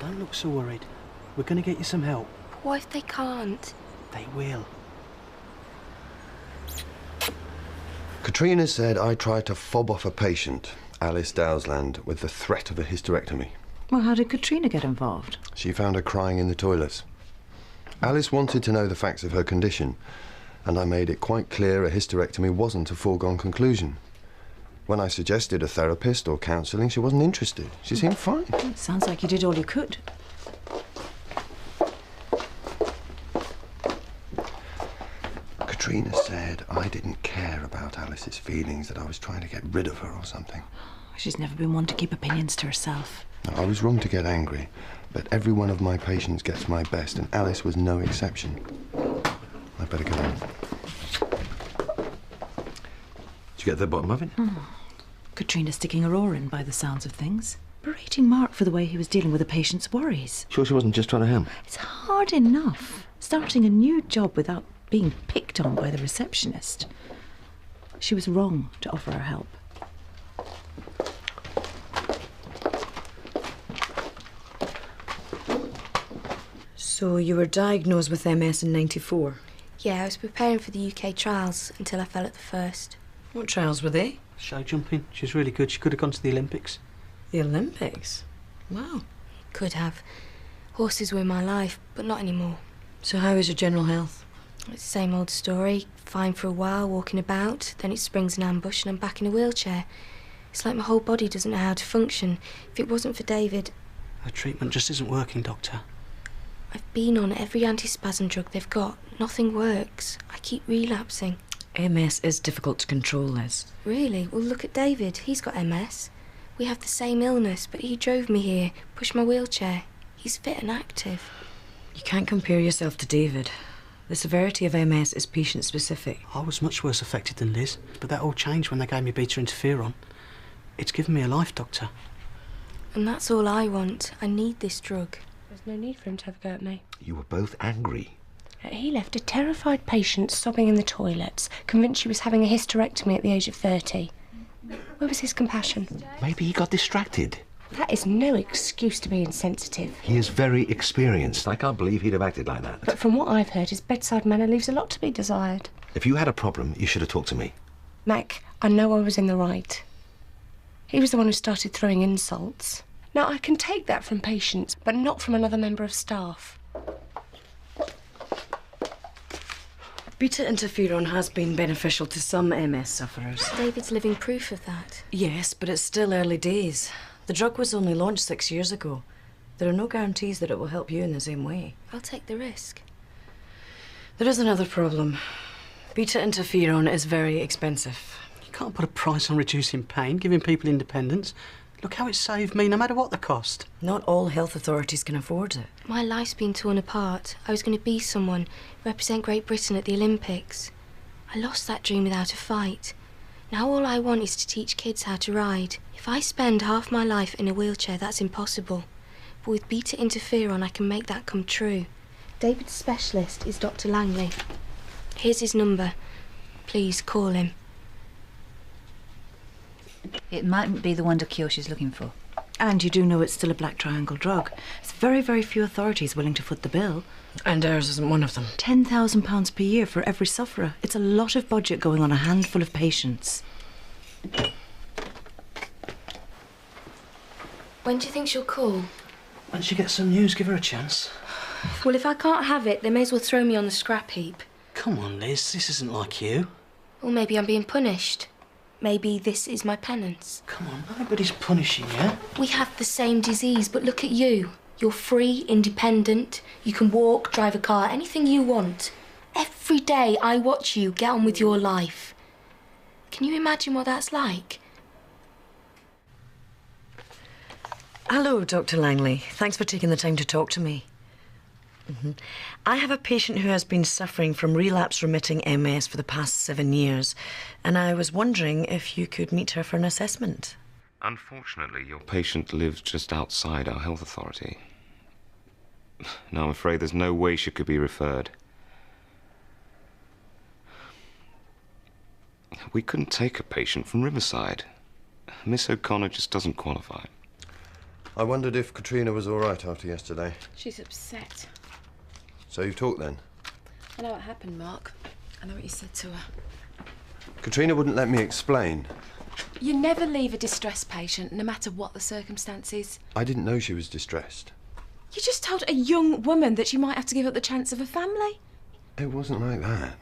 Don't look so worried. We're going to get you some help. What if they can't? They will. Katrina said I tried to fob off a patient, Alice Dowsland, with the threat of a hysterectomy. Well, how did Katrina get involved? She found her crying in the toilets. Alice wanted to know the facts of her condition, and I made it quite clear a hysterectomy wasn't a foregone conclusion. When I suggested a therapist or counselling, she wasn't interested. She seemed fine. Sounds like you did all you could. Katrina said I didn't care about Alice's feelings, that I was trying to get rid of her or something. She's never been one to keep opinions to herself. I was wrong to get angry, but every one of my patients gets my best, and Alice was no exception. I better go on. Did you get to the bottom of it? Katrina sticking her oar in by the sounds of things. Berating Mark for the way he was dealing with a patient's worries. Sure she wasn't just trying to help? It's hard enough starting a new job without being picked on by the receptionist. She was wrong to offer her help. So you were diagnosed with MS in '94? Yeah, I was preparing for the UK trials until I fell at the first. What trials were they? Show jumping. She's really good. She could have gone to the Olympics. The Olympics? Wow. Could have. Horses were my life, but not anymore. So how is your general health? It's the same old story. Fine for a while, walking about, then it springs an ambush and I'm back in a wheelchair. It's like my whole body doesn't know how to function. If it wasn't for David... Her treatment just isn't working, Doctor. I've been on every antispasm drug they've got. Nothing works. I keep relapsing. MS is difficult to control, Liz. Really? Well, look at David. He's got MS. We have the same illness, but he drove me here, pushed my wheelchair. He's fit and active. You can't compare yourself to David. The severity of MS is patient-specific. I was much worse affected than Liz, but that all changed when they gave me beta interferon. It's given me a life, Doctor. And that's all I want. I need this drug. There's no need for him to have a go at me. You were both angry. He left a terrified patient sobbing in the toilets, convinced she was having a hysterectomy at the age of 30. Where was his compassion? Maybe he got distracted. That is no excuse to be insensitive. He is very experienced. I can't believe he'd have acted like that. But from what I've heard, his bedside manner leaves a lot to be desired. If you had a problem, you should have talked to me. Mac, I know I was in the right. He was the one who started throwing insults. Now, I can take that from patients, but not from another member of staff. Beta interferon has been beneficial to some MS sufferers. David's living proof of that. Yes, but it's still early days. The drug was only launched 6 years ago. There are no guarantees that it will help you in the same way. I'll take the risk. There is another problem. Beta interferon is very expensive. You can't put a price on reducing pain, giving people independence. Look how it saved me, no matter what the cost. Not all health authorities can afford it. My life's been torn apart. I was going to be someone, represent Great Britain at the Olympics. I lost that dream without a fight. Now all I want is to teach kids how to ride. If I spend half my life in a wheelchair, that's impossible. But with beta interferon, I can make that come true. David's specialist is Dr. Langley. Here's his number. Please call him. It mightn't be the wonder cure she's looking for. And you do know it's still a black triangle drug. There's very, very few authorities willing to foot the bill. And ours isn't one of them. £10,000 per year for every sufferer. It's a lot of budget going on a handful of patients. When do you think she'll call? When she gets some news, give her a chance. Well, if I can't have it, they may as well throw me on the scrap heap. Come on, Liz, this isn't like you. Or maybe I'm being punished. Maybe this is my penance. Come on, nobody's punishing you. We have the same disease, but look at you. You're free, independent. You can walk, drive a car, anything you want. Every day I watch you get on with your life. Can you imagine what that's like? Hello, Dr. Langley. Thanks for taking the time to talk to me. I have a patient who has been suffering from relapse-remitting MS for the past 7 years, and I was wondering if you could meet her for an assessment. Unfortunately, your patient lives just outside our health authority. No, I'm afraid there's no way she could be referred. We couldn't take a patient from Riverside. Miss O'Connor just doesn't qualify. I wondered if Katrina was all right after yesterday. She's upset. So you've talked then? I know what happened, Mark. I know what you said to her. Katrina wouldn't let me explain. You never leave a distressed patient, no matter what the circumstances. I didn't know she was distressed. You just told a young woman that she might have to give up the chance of a family. It wasn't like that.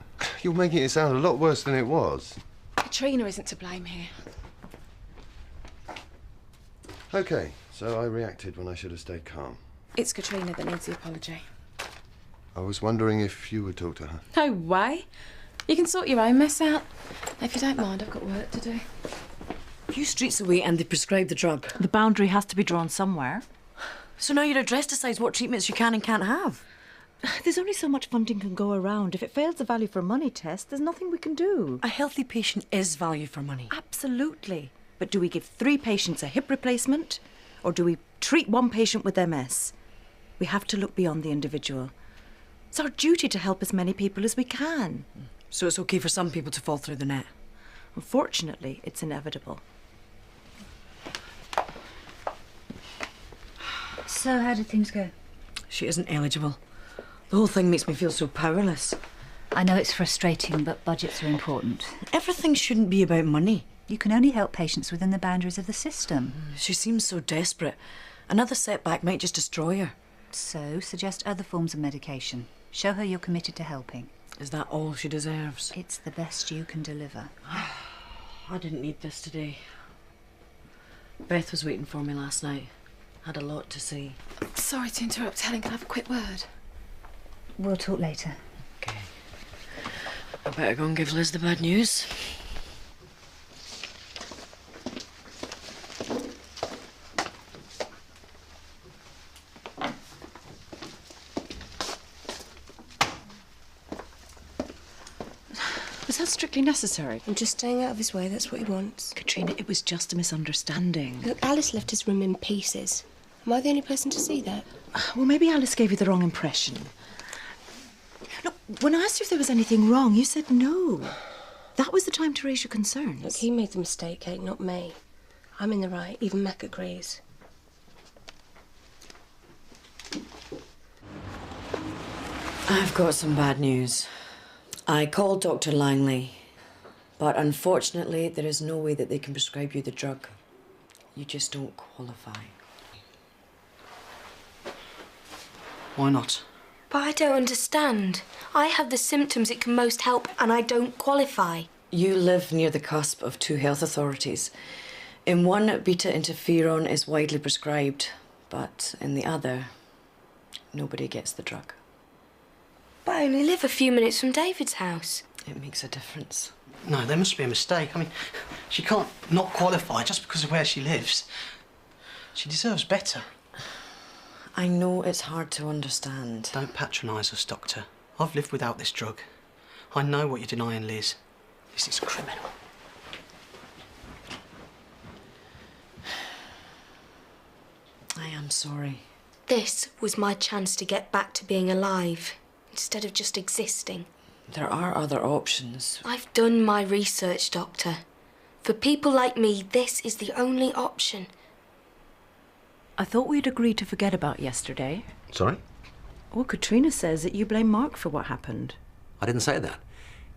You're making it sound a lot worse than it was. Katrina isn't to blame here. OK, so I reacted when I should have stayed calm. It's Katrina that needs the apology. I was wondering if you would talk to her. No way. You can sort your own mess out. If you don't mind, I've got work to do. A few streets away and they prescribe the drug. The boundary has to be drawn somewhere. So now your address decides what treatments you can and can't have. There's only so much funding can go around. If it fails the value for money test, there's nothing we can do. A healthy patient is value for money. Absolutely. But do we give 3 patients a hip replacement? Or do we treat 1 patient with MS? We have to look beyond the individual. It's our duty to help as many people as we can. So it's okay for some people to fall through the net? Unfortunately, it's inevitable. So how did things go? She isn't eligible. The whole thing makes me feel so powerless. I know it's frustrating, but budgets are important. Everything shouldn't be about money. You can only help patients within the boundaries of the system. She seems so desperate. Another setback might just destroy her. So suggest other forms of medication. Show her you're committed to helping. Is that all she deserves? It's the best you can deliver. I didn't need this today. Beth was waiting for me last night. Had a lot to say. Sorry to interrupt, Helen. Can I have a quick word? We'll talk later. Okay. I better go and give Liz the bad news. Was that strictly necessary? I'm just staying out of his way, that's what he wants. Katrina, it was just a misunderstanding. Look, Alice left his room in pieces. Am I the only person to see that? Well, maybe Alice gave you the wrong impression. Look, when I asked you if there was anything wrong, you said no. That was the time to raise your concerns. Look, he made the mistake, Kate, not me. I'm in the right. Even Mac agrees. I've got some bad news. I called Dr. Langley, but unfortunately there is no way that they can prescribe you the drug. You just don't qualify. Why not? But I don't understand. I have the symptoms it can most help and I don't qualify. You live near the cusp of 2 health authorities. In one, beta interferon is widely prescribed, but in the other, nobody gets the drug. But I only live a few minutes from David's house. It makes a difference. No, there must be a mistake. I mean, she can't not qualify just because of where she lives. She deserves better. I know it's hard to understand. Don't patronise us, Doctor. I've lived without this drug. I know what you're denying, Liz. This is criminal. I am sorry. This was my chance to get back to being alive, instead of just existing. There are other options. I've done my research, Doctor. For people like me, this is the only option. I thought we'd agreed to forget about yesterday. Sorry? Well, Katrina says that you blame Mark for what happened. I didn't say that.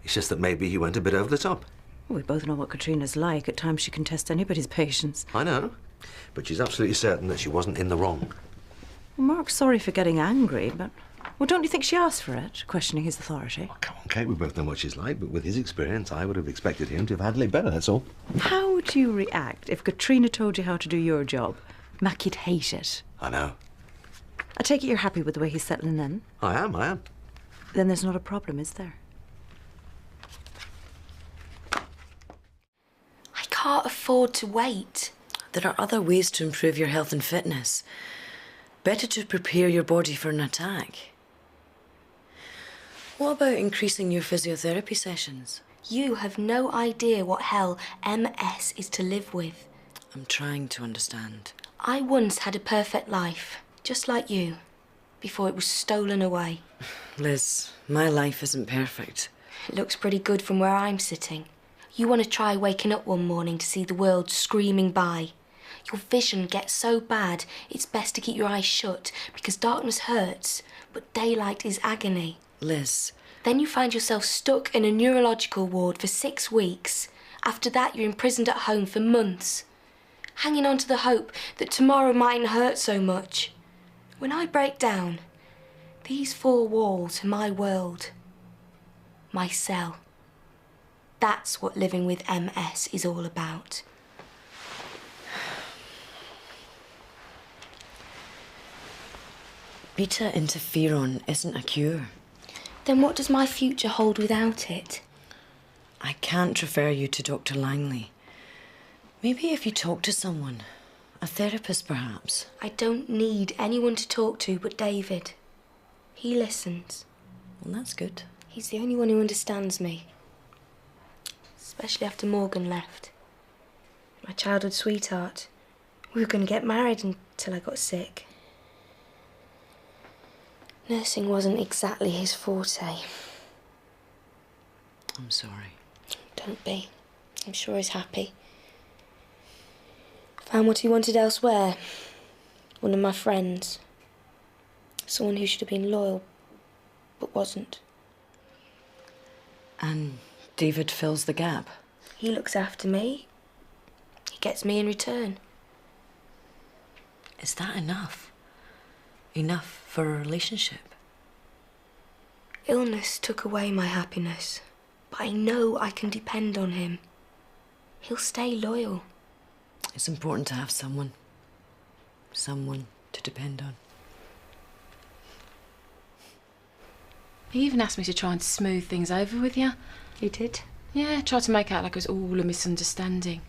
It's just that maybe he went a bit over the top. Well, we both know what Katrina's like. At times she can test anybody's patience. I know. But she's absolutely certain that she wasn't in the wrong. Well, Mark's sorry for getting angry, but... Well, don't you think she asked for it, questioning his authority? Oh, come on, Kate, we both know what she's like, but with his experience, I would have expected him to have handled it better, that's all. How would you react if Katrina told you how to do your job? Mac, you'd hate it. I know. I take it you're happy with the way he's settling in? I am. Then there's not a problem, is there? I can't afford to wait. There are other ways to improve your health and fitness. Better to prepare your body for an attack. What about increasing your physiotherapy sessions? You have no idea what hell MS is to live with. I'm trying to understand. I once had a perfect life, just like you, before it was stolen away. Liz, my life isn't perfect. It looks pretty good from where I'm sitting. You want to try waking up one morning to see the world screaming by, Your vision gets so bad, it's best to keep your eyes shut because darkness hurts, but daylight is agony. Liz. Then you find yourself stuck in a neurological ward for 6 weeks. After that, you're imprisoned at home for months, hanging on to the hope that tomorrow mightn't hurt so much. When I break down, these 4 walls are my world, my cell. That's what living with MS is all about. Beta interferon isn't a cure. Then what does my future hold without it? I can't refer you to Dr. Langley. Maybe if you talk to someone, a therapist perhaps. I don't need anyone to talk to but David. He listens. Well, that's good. He's the only one who understands me. Especially after Morgan left. My childhood sweetheart. We were going to get married until I got sick. Nursing wasn't exactly his forte. I'm sorry. Don't be. I'm sure he's happy. Found what he wanted elsewhere. One of my friends. Someone who should have been loyal, but wasn't. And David fills the gap. He looks after me. He gets me in return. Is that enough? Enough for a relationship? Illness took away my happiness, but I know I can depend on him. He'll stay loyal. It's important to have someone to depend on. He even asked me to try and smooth things over with you. He did? Yeah, tried to make out like it was all a misunderstanding.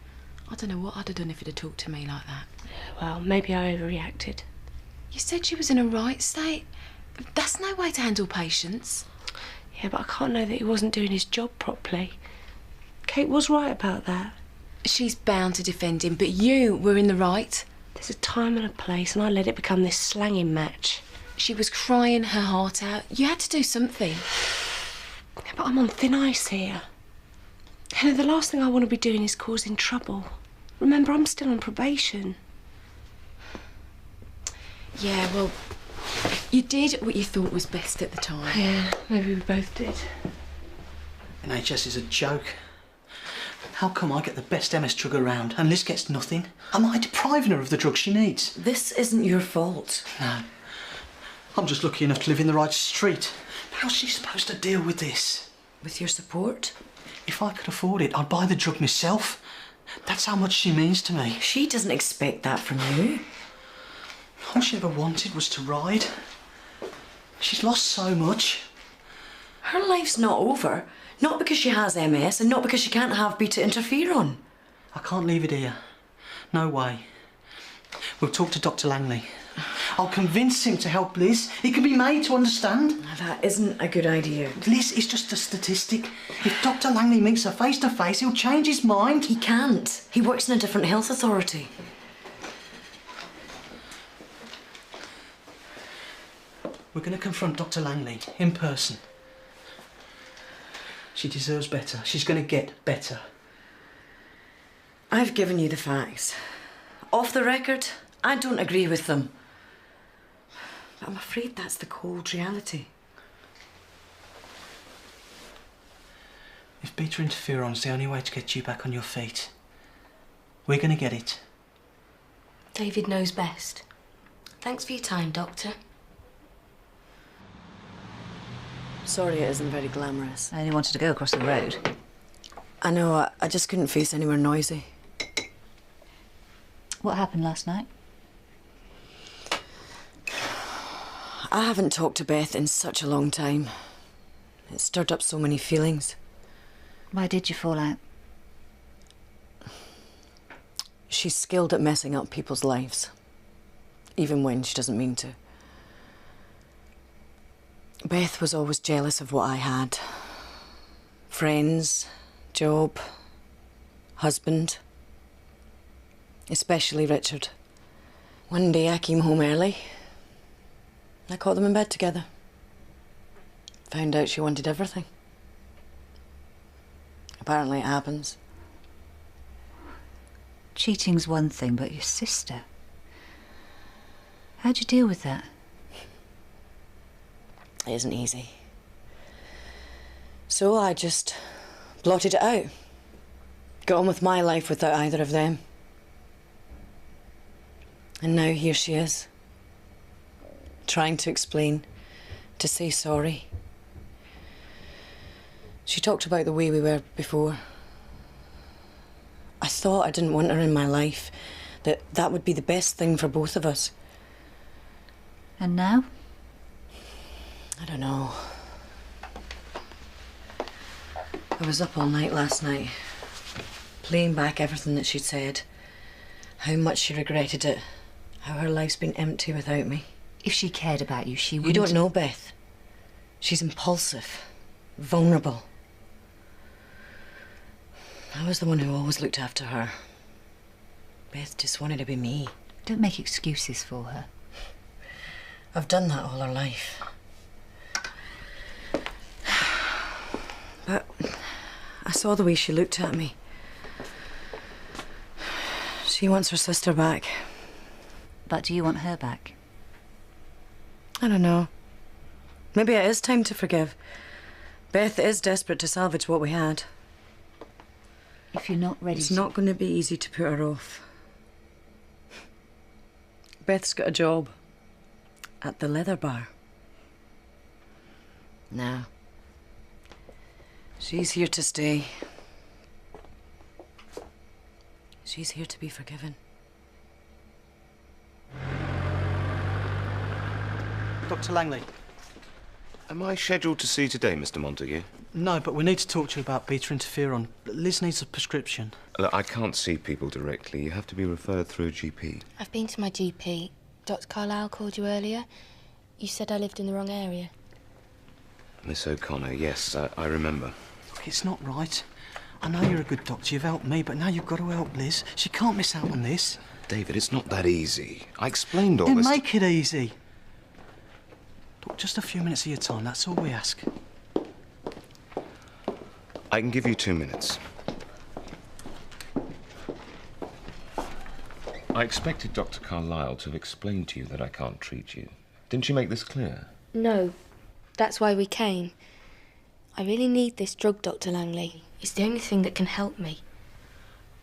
I don't know what I'd have done if he'd have talked to me like that. Well, maybe I overreacted. You said she was in a right state. That's no way to handle patients. Yeah, but I can't know that he wasn't doing his job properly. Kate was right about that. She's bound to defend him, but you were in the right. There's a time and a place, and I let it become this slanging match. She was crying her heart out. You had to do something. Yeah, but I'm on thin ice here. You know, the last thing I want to be doing is causing trouble. Remember, I'm still on probation. Yeah, well, you did what you thought was best at the time. Yeah, maybe we both did. NHS is a joke. How come I get the best MS drug around and Liz gets nothing? Am I depriving her of the drug she needs? This isn't your fault. No. I'm just lucky enough to live in the right street. How's she supposed to deal with this? With your support? If I could afford it, I'd buy the drug myself. That's how much she means to me. She doesn't expect that from you. All she ever wanted was to ride. She's lost so much. Her life's not over. Not because she has MS and not because she can't have beta interferon. I can't leave it here. No way. We'll talk to Dr. Langley. I'll convince him to help Liz. He can be made to understand. That isn't a good idea. Liz is just a statistic. If Dr. Langley meets her face to face, he'll change his mind. He can't. He works in a different health authority. We're going to confront Dr. Langley in person. She deserves better. She's going to get better. I've given you the facts. Off the record, I don't agree with them. But I'm afraid that's the cold reality. If beta interferon's the only way to get you back on your feet, we're going to get it. David knows best. Thanks for your time, Doctor. Sorry it isn't very glamorous. I only wanted to go across the road. I know, I just couldn't face anywhere noisy. What happened last night? I haven't talked to Beth in such a long time. It stirred up so many feelings. Why did you fall out? She's skilled at messing up people's lives, even when she doesn't mean to. Beth was always jealous of what I had. Friends, job, husband. Especially Richard. One day I came home early. I caught them in bed together. Found out she wanted everything. Apparently it happens. Cheating's one thing, but your sister... How'd you deal with that? It isn't easy. So I just blotted it out. Got on with my life without either of them. And now here she is. Trying to explain, to say sorry. She talked about the way we were before. I thought I didn't want her in my life, that that would be the best thing for both of us. And now? I don't know. I was up all night last night, playing back everything that she'd said. How much she regretted it. How her life's been empty without me. If she cared about you, she wouldn't... You don't know, Beth. She's impulsive, vulnerable. I was the one who always looked after her. Beth just wanted to be me. Don't make excuses for her. I've done that all her life. But I saw the way she looked at me. She wants her sister back. But do you want her back? I don't know. Maybe it is time to forgive. Beth is desperate to salvage what we had. If you're not ready It's not going to be easy to put her off. Beth's got a job at the leather bar. Now, she's here to stay. She's here to be forgiven. Dr. Langley. Am I scheduled to see you today, Mr. Montague? No, but we need to talk to you about beta interferon. Liz needs a prescription. Look, I can't see people directly. You have to be referred through a GP. I've been to my GP. Dr. Carlyle called you earlier. You said I lived in the wrong area. Miss O'Connor, yes, I remember. Look, it's not right. I know you're a good doctor, you've helped me, but now you've got to help Liz. She can't miss out on this. David, it's not that easy. I explained all Then this... make it easy. Look, just a few minutes of your time, that's all we ask. I can give you 2 minutes. I expected Dr. Carlyle to have explained to you that I can't treat you. Didn't she make this clear? No, that's why we came. I really need this drug, Dr. Langley. It's the only thing that can help me.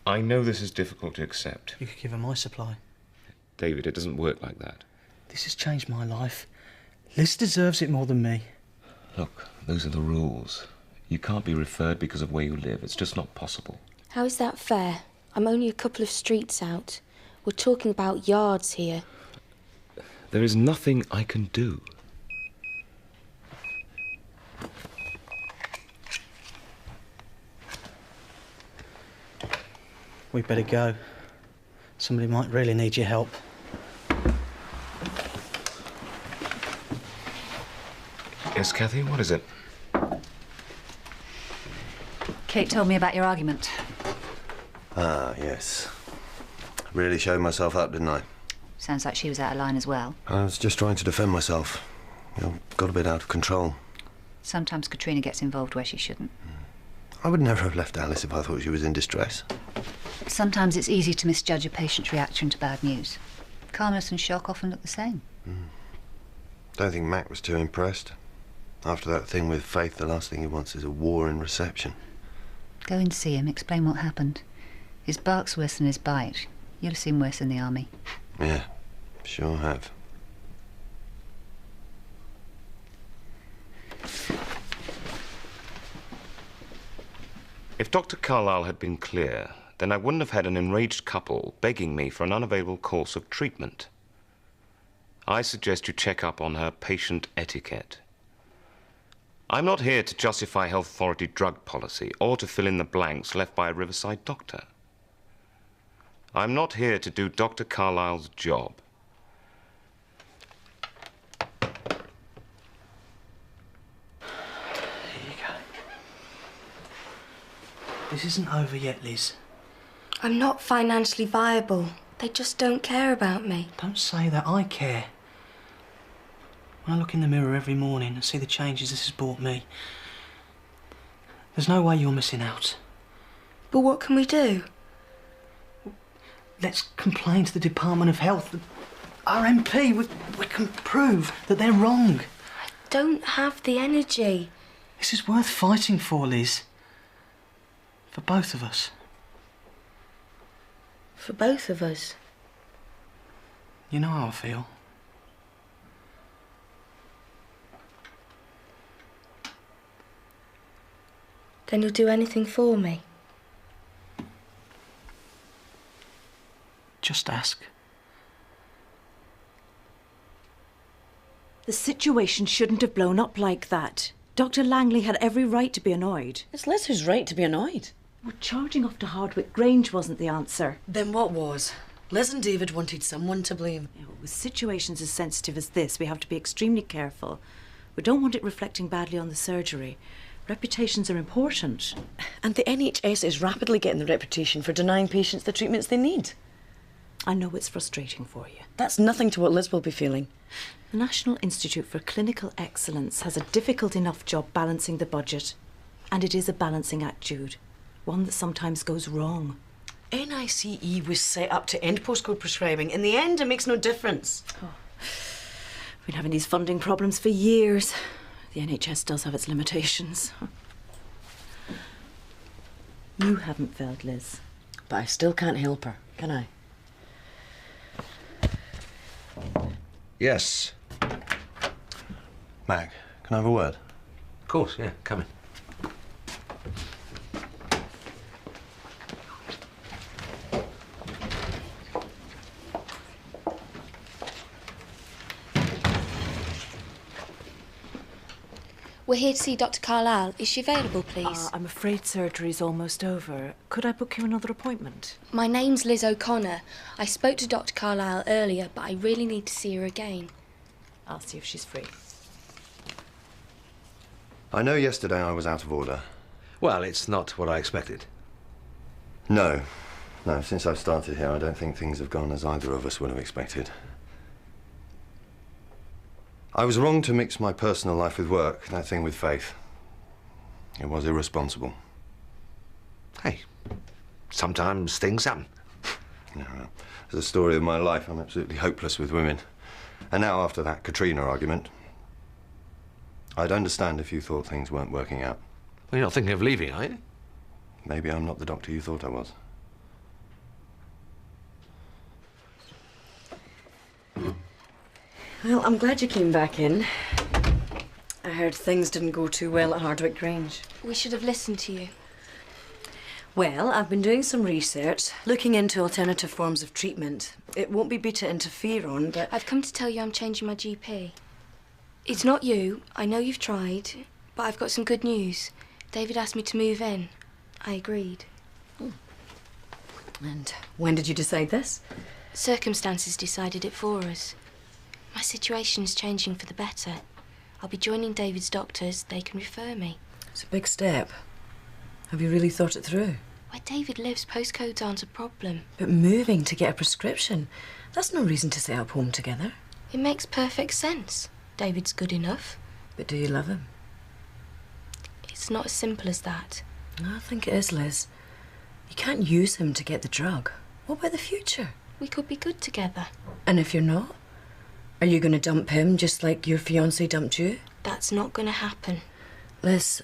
I know this is difficult to accept. You could give her my supply. David, it doesn't work like that. This has changed my life. Liz deserves it more than me. Look, those are the rules. You can't be referred because of where you live. It's just not possible. How is that fair? I'm only a couple of streets out. We're talking about yards here. There is nothing I can do. We'd better go. Somebody might really need your help. Yes, Kathy, what is it? Kate told me about your argument. Ah, yes. Really showed myself up, didn't I? Sounds like she was out of line as well. I was just trying to defend myself. You know, got a bit out of control. Sometimes Katrina gets involved where she shouldn't. I would never have left Alice if I thought she was in distress. Sometimes it's easy to misjudge a patient's reaction to bad news. Calmness and shock often look the same. Don't think Mac was too impressed. After that thing with Faith, the last thing he wants is a war in reception. Go and see him, explain what happened. His bark's worse than his bite. You'll have seen worse in the army. Yeah, sure have. If Dr. Carlyle had been clear, then I wouldn't have had an enraged couple begging me for an unavailable course of treatment. I suggest you check up on her patient etiquette. I'm not here to justify health authority drug policy or to fill in the blanks left by a Riverside doctor. I'm not here to do Dr. Carlyle's job. Here you go. This isn't over yet, Liz. I'm not financially viable. They just don't care about me. Don't say that. I care. When I look in the mirror every morning and see the changes this has brought me, there's no way you're missing out. But what can we do? let's complain to the Department of Health. Our MP, we can prove that they're wrong. I don't have the energy. This is worth fighting for, Liz. For both of us. For both of us. You know how I feel. Then you'll do anything for me? Just ask. The situation shouldn't have blown up like that. Dr. Langley had every right to be annoyed. It's Liz who's right to be annoyed. Well, charging off to Hardwick Grange wasn't the answer. Then what was? Liz and David wanted someone to blame. With situations as sensitive as this, we have to be extremely careful. We don't want it reflecting badly on the surgery. Reputations are important. And the NHS is rapidly getting the reputation for denying patients the treatments they need. I know it's frustrating for you. That's nothing to what Liz will be feeling. The National Institute for Clinical Excellence has a difficult enough job balancing the budget. And it is a balancing act, Jude. One that sometimes goes wrong. NICE was set up to end postcode prescribing. In the end, it makes no difference. Oh. We've been having these funding problems for years. The NHS does have its limitations. You haven't failed, Liz. But I still can't help her, can I? Yes. Mac, can I have a word? Of course, yeah, come in. We're here to see Dr. Carlyle. Is she available, please? I'm afraid surgery's almost over. Could I book you another appointment? My name's Liz O'Connor. I spoke to Dr. Carlyle earlier, but I really need to see her again. I'll see if she's free. I know yesterday I was out of order. Well, it's not what I expected. No. No, since I've started here, I don't think things have gone as either of us would have expected. I was wrong to mix my personal life with work, that thing with Faith. It was irresponsible. Hey, sometimes things happen. No, it's the story of my life. I'm absolutely hopeless with women. And now, after that Katrina argument, I'd understand if you thought things weren't working out. Well, you're not thinking of leaving, are you? Maybe I'm not the doctor you thought I was. Well, I'm glad you came back in. I heard things didn't go too well at Hardwick Grange. We should have listened to you. Well, I've been doing some research, looking into alternative forms of treatment. It won't be beta interferon, but... I've come to tell you I'm changing my GP. It's not you. I know you've tried, but I've got some good news. David asked me to move in. I agreed. And when did you decide this? Circumstances decided it for us. My situation's changing for the better. I'll be joining David's doctors. They can refer me. It's a big step. Have you really thought it through? Where David lives, postcodes aren't a problem. But moving to get a prescription, that's no reason to set up home together. It makes perfect sense. David's good enough. But do you love him? It's not as simple as that. I think it is, Liz. You can't use him to get the drug. What about the future? We could be good together. And if you're not? Are you going to dump him just like your fiancé dumped you? That's not going to happen. Liz,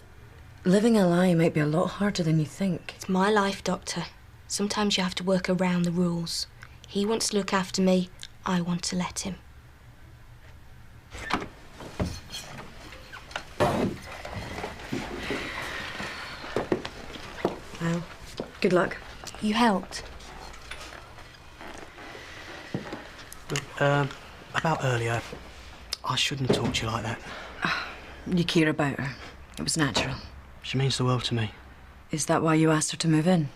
living a lie might be a lot harder than you think. It's my life, Doctor. Sometimes you have to work around the rules. He wants to look after me. I want to let him. Well, good luck. You helped. About earlier, I shouldn't have talked to you like that. You care about her. It was natural. She means the world to me. Is that why you asked her to move in?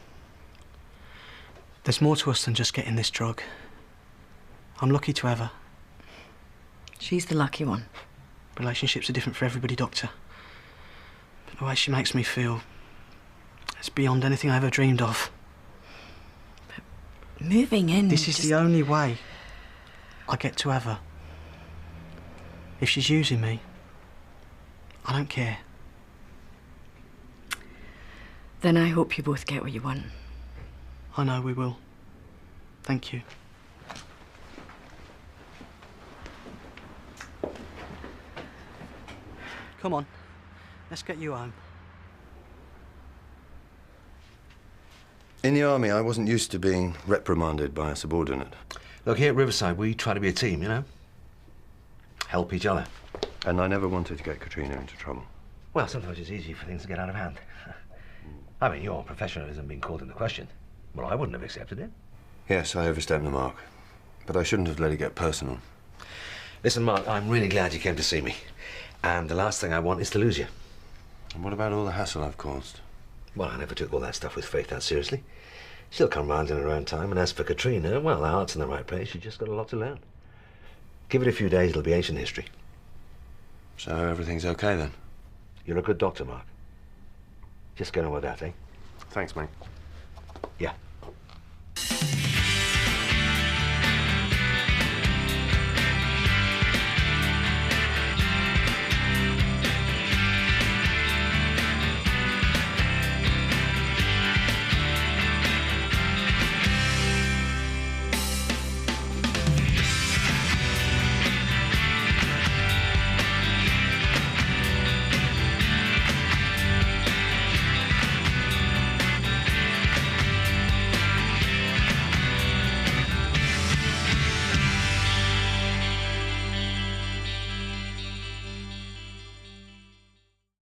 There's more to us than just getting this drug. I'm lucky to have her. She's the lucky one. Relationships are different for everybody, Doctor. But the way she makes me feel, it's beyond anything I ever dreamed of. But moving in... This is the only way I get to have her. If she's using me, I don't care. Then I hope you both get what you want. I know we will. Thank you. Come on, let's get you home. In the army, I wasn't used to being reprimanded by a subordinate. Look, here at Riverside, we try to be a team, you know? Help each other. And I never wanted to get Katrina into trouble. Well, sometimes it's easy for things to get out of hand. I mean, your professionalism being called into question. Well, I wouldn't have accepted it. Yes, I overstepped the mark. But I shouldn't have let it get personal. Listen, Mark, I'm really glad you came to see me. And the last thing I want is to lose you. And what about all the hassle I've caused? Well, I never took all that stuff with Faith that seriously. She'll come round in her own time, and as for Katrina, well, her heart's in the right place. She's just got a lot to learn. Give it a few days, it'll be ancient history. So everything's okay then? You're a good doctor, Mark. Just get on with that, eh? Thanks, mate. Yeah.